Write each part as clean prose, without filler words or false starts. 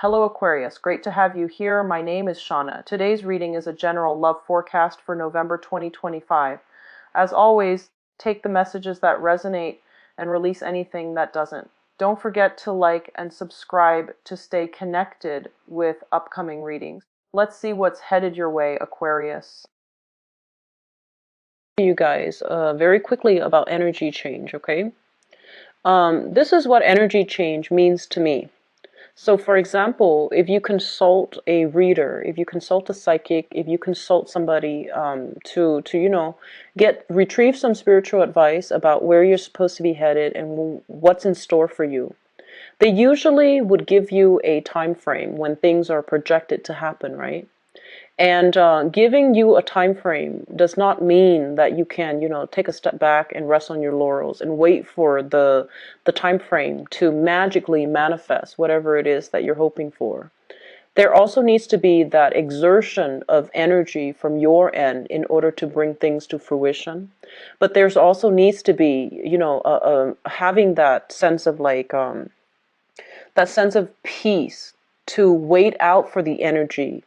Hello Aquarius, great to have you here. My name is Shauna. Today's reading is a general love forecast for November 2025. As always, take the messages that resonate and release anything that doesn't. Don't forget to like and subscribe to stay connected with upcoming readings. Let's see what's headed your way, Aquarius. You guys, very quickly about energy change, okay? This is what energy change means to me. So for example, if you consult a reader, if you consult a psychic, if you consult somebody to retrieve some spiritual advice about where you're supposed to be headed and what's in store for you, they usually would give you a time frame when things are projected to happen, right? And giving you a time frame does not mean that you can, take a step back and rest on your laurels and wait for the time frame to magically manifest whatever it is that you're hoping for. There also needs to be that exertion of energy from your end in order to bring things to fruition. But there's also needs to be, having that sense of that sense of peace to wait out for the energy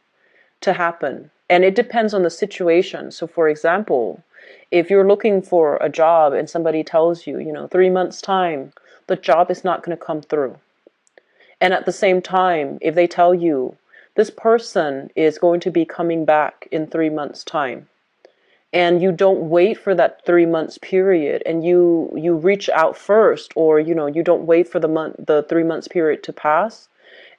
to happen. And it depends on the situation. So for example, if you're looking for a job and somebody tells you, 3 months time, the job is not going to come through. And at the same time, if they tell you this person is going to be coming back in 3 months time, and you don't wait for that 3 months period, and you reach out first, or you don't wait for the 3 months period to pass,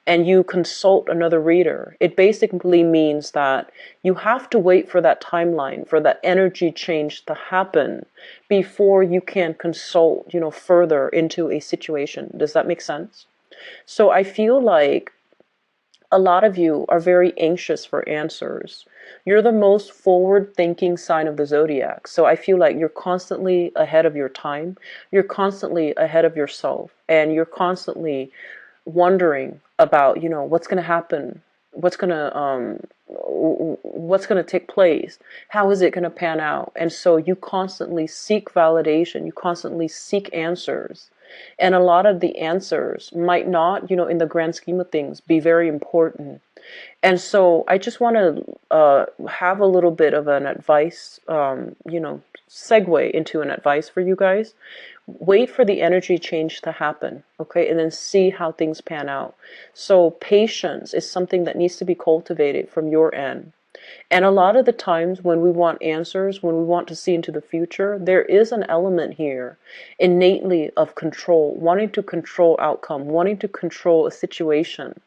and you consult another reader, it basically means that you have to wait for that timeline, for that energy change to happen before you can consult, further into a situation. Does that make sense? So I feel like a lot of you are very anxious for answers. You're the most forward-thinking sign of the zodiac. So I feel like you're constantly ahead of your time. You're constantly ahead of yourself. And you're constantly wondering about what's going to happen, what's going to take place, how is it going to pan out. And so you constantly seek validation, you constantly seek answers, and a lot of the answers might not, in the grand scheme of things, be very important. And so I just want to have a little bit of an advice, segue into an advice for you guys. Wait for the energy change to happen, okay? And then see how things pan out. So patience is something that needs to be cultivated from your end. And a lot of the times when we want answers, when we want to see into the future, there is an element here innately of control, wanting to control outcome, wanting to control a situation.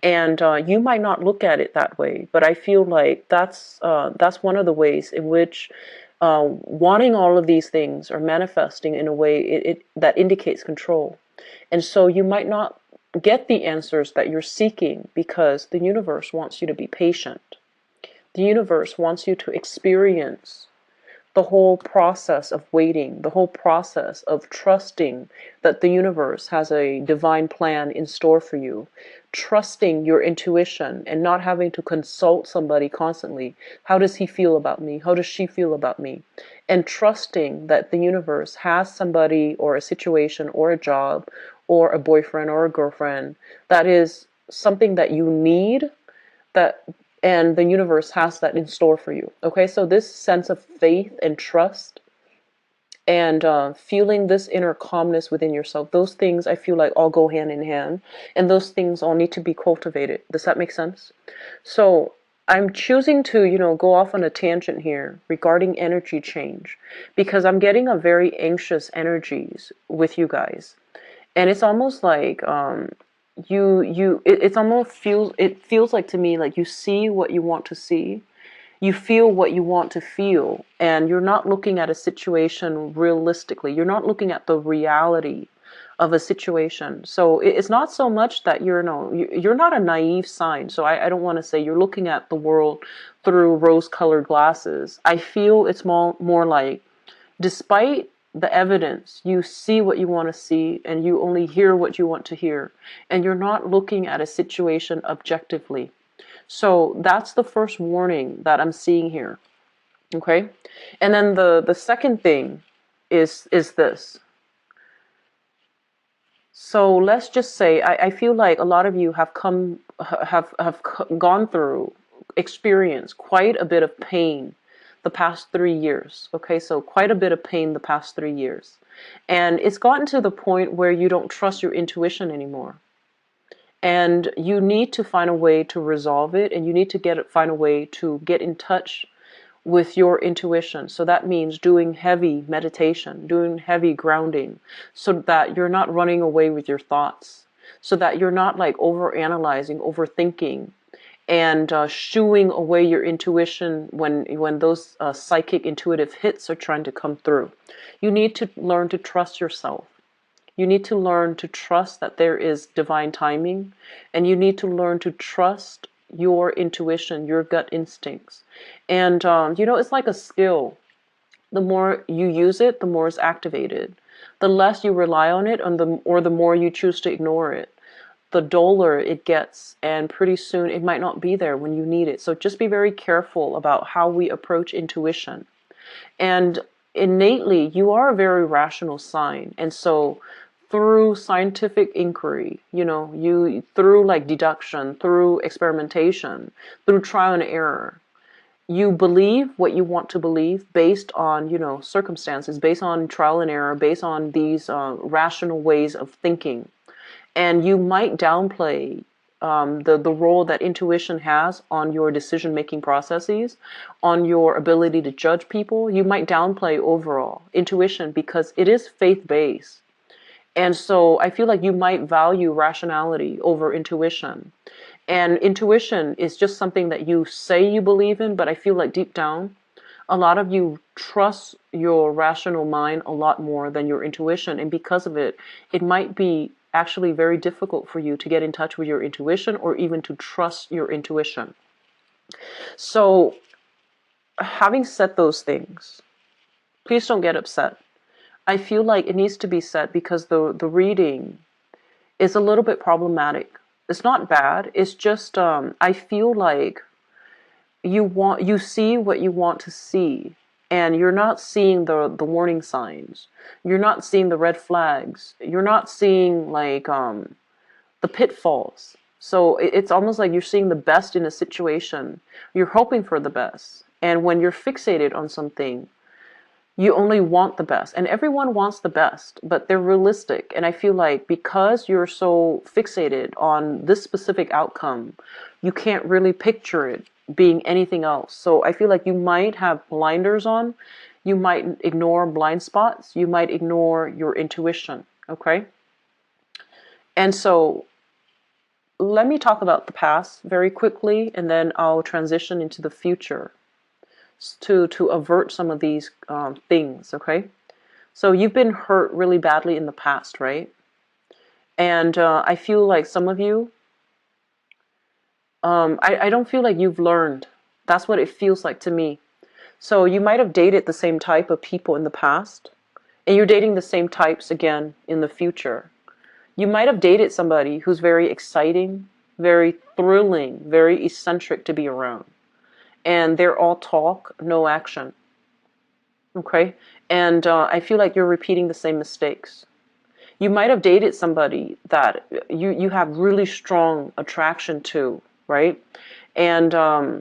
And you might not look at it that way, but I feel like that's one of the ways in which wanting all of these things or manifesting in a way that indicates control. And so you might not get the answers that you're seeking because the universe wants you to be patient. The universe wants you to experience the whole process of waiting, the whole process of trusting that the universe has a divine plan in store for you, trusting your intuition and not having to consult somebody constantly. How does he feel about me? How does she feel about me? And trusting that the universe has somebody or a situation or a job or a boyfriend or a girlfriend that is something that you need, and the universe has that in store for you. Okay, so this sense of faith and trust and feeling this inner calmness within yourself, those things I feel like all go hand in hand, and those things all need to be cultivated. Does that make sense? So I'm choosing to, go off on a tangent here regarding energy change because I'm getting a very anxious energies with you guys. And it's almost like it feels like to me like you see what you want to see, you feel what you want to feel, and you're not looking at a situation realistically. You're not looking at the reality of a situation. So it's not so much that you're not a naive sign. So I don't want to say you're looking at the world through rose-colored glasses. I feel it's more like, despite the evidence, you see what you want to see and you only hear what you want to hear, and you're not looking at a situation objectively. So that's the first warning that I'm seeing here. Okay? And then the second thing is this. So let's just say I feel like a lot of you have gone through, experienced quite a bit of pain the past 3 years. Okay, so quite a bit of pain the past 3 years. And it's gotten to the point where you don't trust your intuition anymore. And you need to find a way to resolve it, and you need to find a way to get in touch with your intuition. So that means doing heavy meditation, doing heavy grounding, so that you're not running away with your thoughts, so that you're not like over analyzing, overthinking, and shooing away your intuition when those psychic intuitive hits are trying to come through. You need to learn to trust yourself. You need to learn to trust that there is divine timing, and you need to learn to trust your intuition, your gut instincts. And, it's like a skill. The more you use it, the more it's activated. The less you rely on it, or the more you choose to ignore it, the duller it gets, and pretty soon it might not be there when you need it. So just be very careful about how we approach intuition. And innately, you are a very rational sign. And so through scientific inquiry, you through like deduction, through experimentation, through trial and error, you believe what you want to believe based on, circumstances, based on trial and error, based on these rational ways of thinking. And you might downplay the role that intuition has on your decision-making processes, on your ability to judge people. You might downplay overall intuition because it is faith-based. And so I feel like you might value rationality over intuition. And intuition is just something that you say you believe in, but I feel like deep down, a lot of you trust your rational mind a lot more than your intuition. And because of it, it might be actually very difficult for you to get in touch with your intuition or even to trust your intuition. So, having said those things, please don't get upset. I feel like it needs to be said because the reading is a little bit problematic. It's not bad. It's just I feel like you see what you want to see, and you're not seeing the warning signs. You're not seeing the red flags. You're not seeing like the pitfalls. So it's almost like you're seeing the best in a situation. You're hoping for the best. And when you're fixated on something, you only want the best. And everyone wants the best, but they're realistic. And I feel like because you're so fixated on this specific outcome, you can't really picture it being anything else. So I feel like you might have blinders on. You might ignore blind spots. You might ignore your intuition. Okay? And so let me talk about the past very quickly, and then I'll transition into the future to avert some of these things, okay? So you've been hurt really badly in the past, right? And I feel like some of you, I don't feel like you've learned. That's what it feels like to me. So you might have dated the same type of people in the past, and you're dating the same types again in the future. You might have dated somebody who's very exciting, very thrilling, very eccentric to be around. And they're all talk, no action. Okay? And I feel like you're repeating the same mistakes. You might have dated somebody that you have really strong attraction to, right? And, a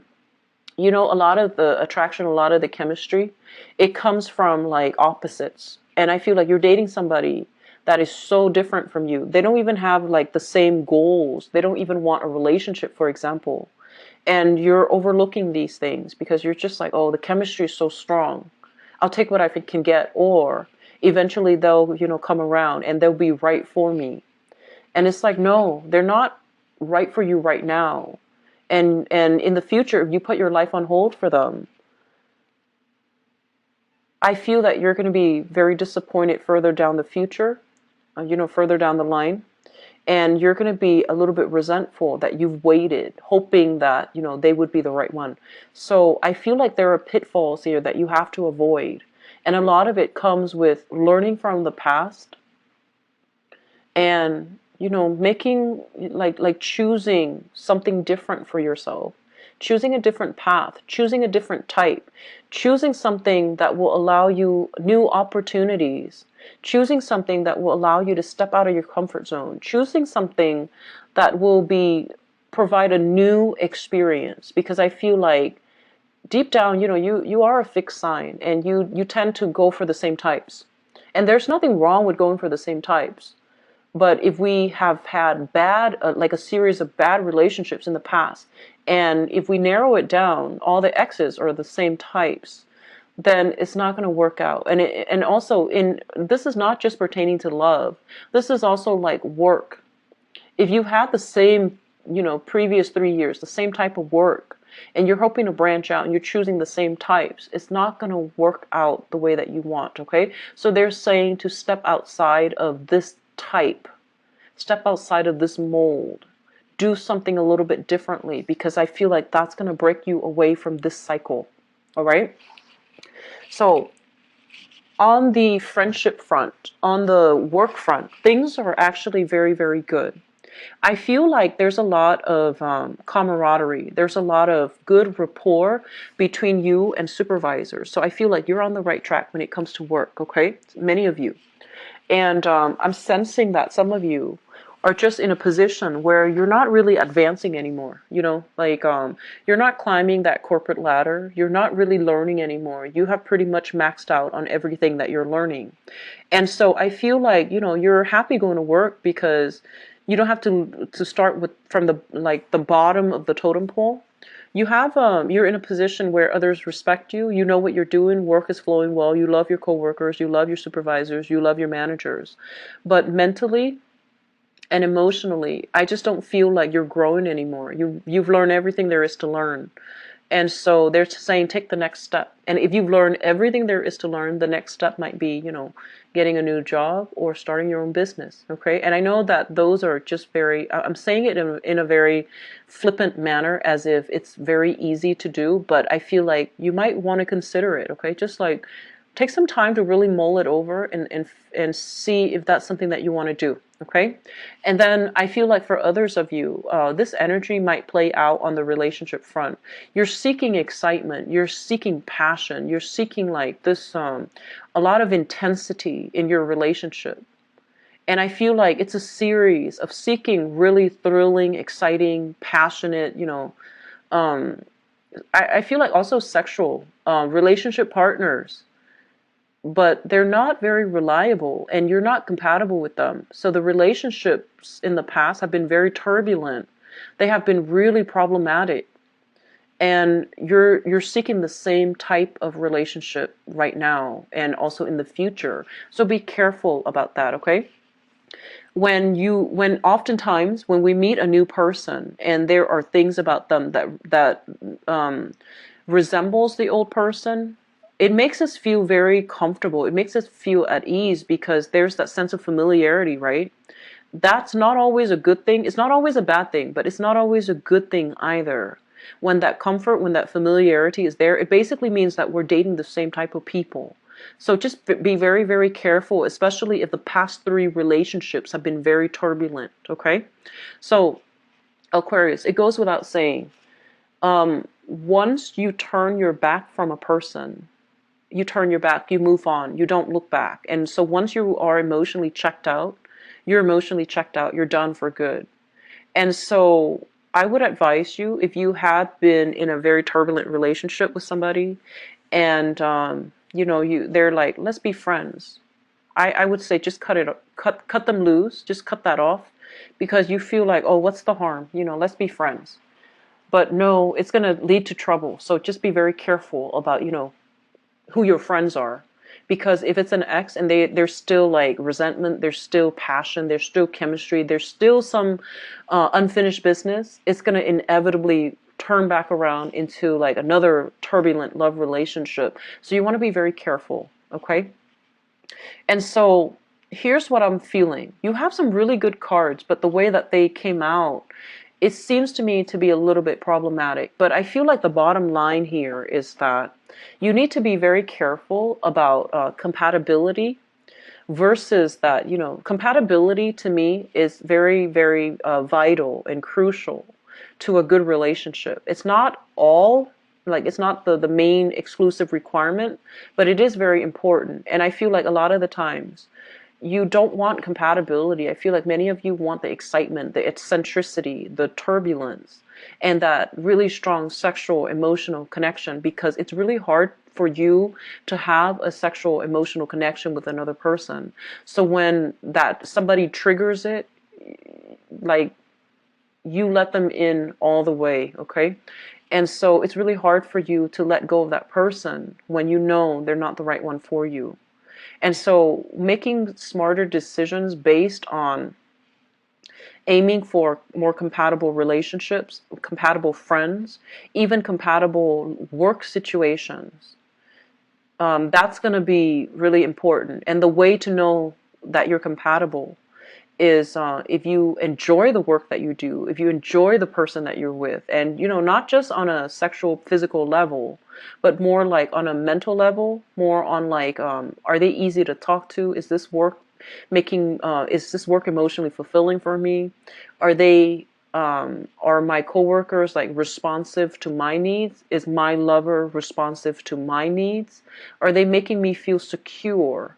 lot of the attraction, a lot of the chemistry, it comes from like opposites. And I feel like you're dating somebody that is so different from you. They don't even have like the same goals. They don't even want a relationship, for example. And you're overlooking these things because you're just like, oh, the chemistry is so strong. I'll take what I can get. Or eventually they'll, come around and they'll be right for me. And it's like, no, they're not right for you right now. And in the future, if you put your life on hold for them, I feel that you're going to be very disappointed further down the future, further down the line. And you're going to be a little bit resentful that you've waited, hoping that, they would be the right one. So I feel like there are pitfalls here that you have to avoid. And a lot of it comes with learning from the past and, making, like choosing something different for yourself, choosing a different path, choosing a different type, choosing something that will allow you new opportunities choosing something that will allow you to step out of your comfort zone, choosing something that will provide a new experience. Because I feel like deep down, you are a fixed sign, and you tend to go for the same types. And there's nothing wrong with going for the same types. But if we have had like a series of bad relationships in the past, and if we narrow it down, all the exes are the same types, then it's not going to work out. And also, this is not just pertaining to love. This is also like work. If you had the same, previous 3 years, the same type of work, and you're hoping to branch out and you're choosing the same types, it's not going to work out the way that you want, okay? So they're saying to step outside of this type, step outside of this mold, do something a little bit differently, because I feel like that's going to break you away from this cycle, all right? So on the friendship front, on the work front, things are actually very, very good. I feel like there's a lot of camaraderie. There's a lot of good rapport between you and supervisors. So I feel like you're on the right track when it comes to work, okay? Many of you. And I'm sensing that some of you are just in a position where you're not really advancing anymore. Like you're not climbing that corporate ladder. You're not really learning anymore. You have pretty much maxed out on everything that you're learning. And so I feel like, you're happy going to work because you don't have to start from the bottom of the totem pole. You're in a position where others respect you. You know what you're doing. Work is flowing well. You love your coworkers. You love your supervisors. You love your managers. But mentally and emotionally, I just don't feel like you're growing anymore. You've learned everything there is to learn. And so they're saying take the next step. And if you've learned everything there is to learn, the next step might be, getting a new job or starting your own business. Okay. And I know that those are just I'm saying it in a very flippant manner, as if it's very easy to do, but I feel like you might want to consider it. Okay. Just like take some time to really mull it over and see if that's something that you want to do. Okay. And then I feel like for others of you, this energy might play out on the relationship front. You're seeking excitement. You're seeking passion. You're seeking like this, a lot of intensity in your relationship. And I feel like it's a series of seeking really thrilling, exciting, passionate, I feel like also sexual relationship partners, but they're not very reliable and you're not compatible with them. So the relationships in the past have been very turbulent. They have been really problematic. And you're seeking the same type of relationship right now and also in the future. So be careful about that, okay? Oftentimes when we meet a new person and there are things about them that resembles the old person, it makes us feel very comfortable. It makes us feel at ease because there's that sense of familiarity, right? That's not always a good thing. It's not always a bad thing, but it's not always a good thing either. When that comfort, when that familiarity is there, it basically means that we're dating the same type of people. So just be very, very careful, especially if the past 3 relationships have been very turbulent, okay? So, Aquarius, it goes without saying, once you turn your back from a person, you turn your back, you move on, you don't look back. And so once you are emotionally checked out, you're emotionally checked out, you're done for good. And so I would advise you, if you had been in a very turbulent relationship with somebody and, they're like, let's be friends. I would say just cut them loose, just cut that off, because you feel like, oh, what's the harm? Let's be friends. But no, it's going to lead to trouble. So just be very careful about, who your friends are. Because if it's an ex and there's still like resentment, there's still passion, there's still chemistry, there's still some unfinished business, it's going to inevitably turn back around into like another turbulent love relationship. So you want to be very careful, okay? And so here's what I'm feeling. You have some really good cards, but the way that they came out, it seems to me to be a little bit problematic. But I feel like the bottom line here is that you need to be very careful about compatibility versus that, compatibility to me is very, very vital and crucial to a good relationship. It's not all like it's not the main exclusive requirement, but it is very important. And I feel like a lot of the times you don't want compatibility. I feel like many of you want the excitement, the eccentricity, the turbulence, and that really strong sexual emotional connection, because it's really hard for you to have a sexual emotional connection with another person. So when that somebody triggers it, like, you let them in all the way, okay? And so it's really hard for you to let go of that person when you know they're not the right one for you. And so making smarter decisions based on aiming for more compatible relationships, compatible friends, even compatible work situations, that's going to be really important. And the way to know that you're compatible is if you enjoy the work that you do, if you enjoy the person that you're with, and not just on a sexual physical level, but more like on a mental level, more on like, are they easy to talk to? Is this work emotionally fulfilling for me? Are my coworkers like responsive to my needs? Is my lover responsive to my needs? Are they making me feel secure?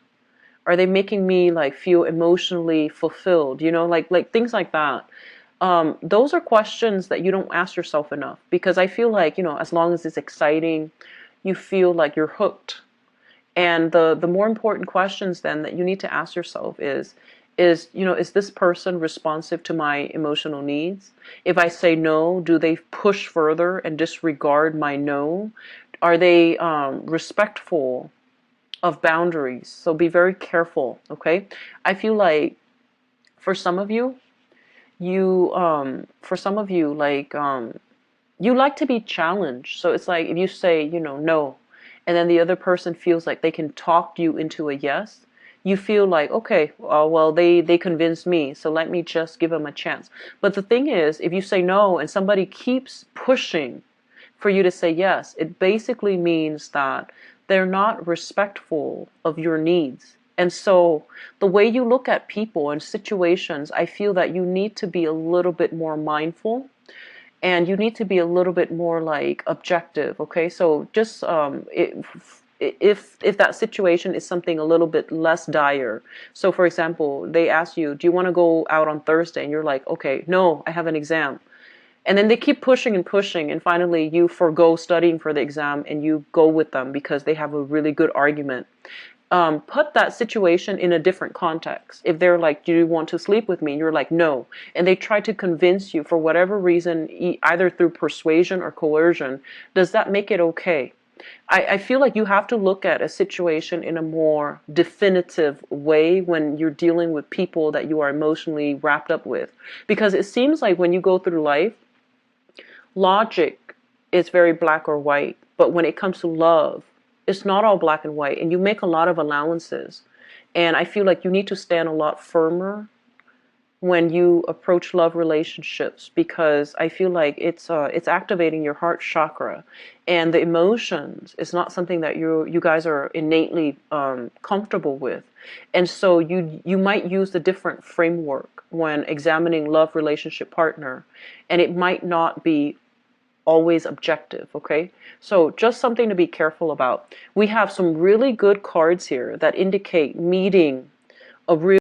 Are they making me like feel emotionally fulfilled? Like things like that. Those are questions that you don't ask yourself enough, because I feel like, as long as it's exciting, you feel like you're hooked. And the more important questions then that you need to ask yourself is this person responsive to my emotional needs? If I say no, do they push further and disregard my no? Are they respectful of boundaries? So be very careful, okay? I feel like for some of you, you like to be challenged. So it's like if you say, no, and then the other person feels like they can talk you into a yes, you feel like, okay, well, they convinced me, so let me just give them a chance. But the thing is, if you say no and somebody keeps pushing for you to say yes, it basically means that they're not respectful of your needs. And so the way you look at people and situations, I feel that you need to be a little bit more mindful, and you need to be a little bit more like objective, okay? So just if that situation is something a little bit less dire. So for example, they ask you, do you want to go out on Thursday? And you're like, okay, no, I have an exam. And then they keep pushing and pushing, and finally you forgo studying for the exam and you go with them because they have a really good argument. Put that situation in a different context. If they're like, do you want to sleep with me? And you're like, no. And they try to convince you for whatever reason, either through persuasion or coercion. Does that make it okay? I feel like you have to look at a situation in a more definitive way when you're dealing with people that you are emotionally wrapped up with. Because it seems like when you go through life, logic is very black or white. But when it comes to love, it's not all black and white, and you make a lot of allowances. And I feel like you need to stand a lot firmer when you approach love relationships, because I feel like it's activating your heart chakra, and the emotions is not something that you guys are innately comfortable with, and so you might use a different framework when examining love relationship partner, and it might not be always objective, okay? So just something to be careful about. We have some really good cards here that indicate meeting a real